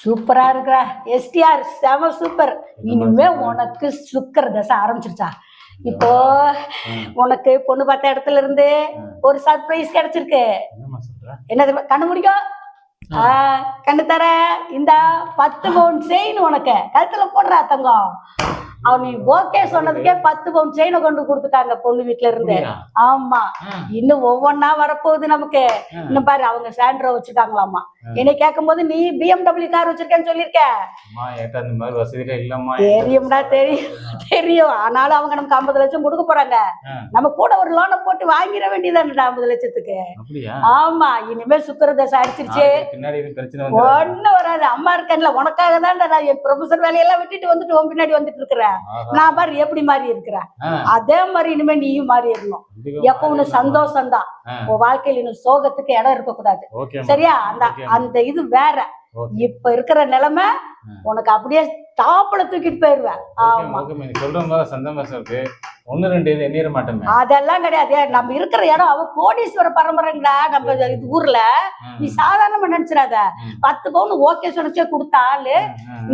சூப்பரா இருக்கிற எஸ்டிஆர் செம சூப்பர். இனிமே உனக்கு சுக்கர தசை ஆரம்பிச்சிருச்சா? இப்போ உனக்கு பொண்ணு பார்த்த இடத்துல இருந்து ஒரு சர்ப்ரைஸ் கிடைச்சிருக்கு. என்னது கண்ணு முடிக்கும்? கண்ணு தர இந்த 10 பவுன் செயின் உனக்கு கழுத்துல போடுறா தங்கம். அவன் நீ ஓகே சொன்னதுக்கே 10 பவுன் செயினை கொண்டு கொடுத்துட்டாங்க பொண்ணு வீட்டுல இருந்து. ஆமா, இன்னும் ஒவ்வொன்னா வரப்போகுது நமக்கு. இன்னும் பாரு, அவங்க சாண்ட்ரோ வச்சுட்டாங்களாமா. என்னை கேட்கும் போது நீ BMW கார் வச்சிருக்கேன்னு சொல்லியிருக்க. தெரியும்டா, தெரியும். ஆனாலும் அவங்க நமக்கு 50 லட்சம் கொடுக்க போறாங்க. நம்ம கூட ஒரு லோனை போட்டு வாங்கிட வேண்டியதான்டா 50 லட்சத்துக்கு. ஆமா, இனிமே சுக்கர தசை அடிச்சிருச்சு, ஒண்ணு வராது. அம்மா இருக்கேன்ல, உனக்காக தான் நான் என் ப்ரொஃபசர் வேலையெல்லாம் விட்டுட்டு வந்துட்டு உன் பின்னாடி வந்துட்டு இருக்கிறேன். நான் பாரு எப்படி மாறி இருக்கிறேன், அதே மாதிரி இனிமே நீயும் மாறி இருக்கணும். எப்ப உனக்கு சந்தோஷம் தான், உன் வாழ்க்கையில இன்னும் சோகத்துக்கு இடம் இருக்க கூடாது. சரியா? அந்த இது வேற. இப்ப இருக்கிற நிலைமை உனக்கு அப்படியே டாப்ல தூக்கிட்டு போயிருவேன். ஆமா, அதெல்லாம் கிடையாது. நம்ம இருக்கிற இடம் அவ கோடீஸ்வர பரம்பரைங்கடா. நம்ம ஊர்ல நீ சாதாரணமா நினைச்சிடாத. 10 பவுன் ஓகே சொன்னச்சே கொடுத்தாலு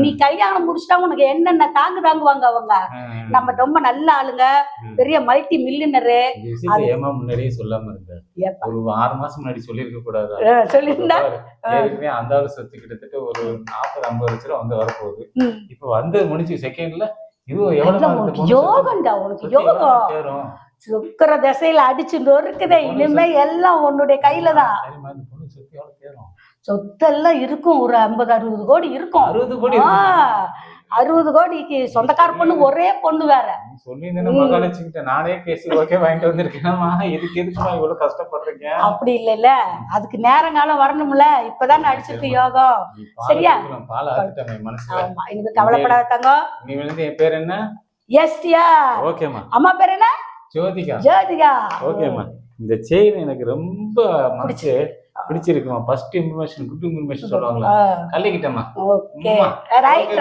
நீ கல்யாணம் முடிச்சுட்டா உனக்கு என்னென்ன தாங்குவாங்க அவங்க. நம்ம ரொம்ப நல்ல ஆளுங்க, பெரிய மல்டி மில்லியனரு. முன்னாடியே சொல்லாம இருக்க, ஒரு 6 மாசம் முன்னாடி சொல்லிருக்க கூடாது. சொல்லிருந்தா அந்த ஆளு சொத்து கிட்டத்தட்ட ஒரு 40-50 லட்சம் வந்து வரப்போகுது. இப்ப வந்து முடிச்சு செகண்ட்ல யோகம்டா உனக்கு. யோகம் சுக்கர திசையில அடிச்சு நொறுக்குதே. இனிமே எல்லாம் உன்னுடைய கையில தான். சொத்தெல்லாம் இருக்கும், ஒரு 50-60 கோடி இருக்கும். 60 கோடிக்கு சொந்தக்கார பொண்ணு, ஒரே பொண்ணு வேற. நானே பேசி ஓகே வாங்கிட்டு வந்திருக்கேன். இதுக்கு எதுக்கு இவ்வளவு கஷ்டப்படுறீங்க? அப்படி இல்ல, அதுக்கு நேரங்காலம் வரணும்ல. இப்பதான் அடிச்சிருக்கு யோகம். சரியா? ஆமா, எனக்கு கவலைப்படாத தங்கம். நீ வந்து என் பேர் என்ன? எஸ்டிஆர். ஓகேமா. அம்மா பேர் என்ன? ஜோதிகா. ஓகேமா. இந்த செயின் எனக்கு ரொம்ப மனசு பிடிச்சிருக்குமா. ஃபர்ஸ்ட் இன்ஃபர்மேஷன், குட் இன்ஃபர்மேஷன் சொல்லுவாங்களா, கல்லிக்கிட்டமா. Okay, right.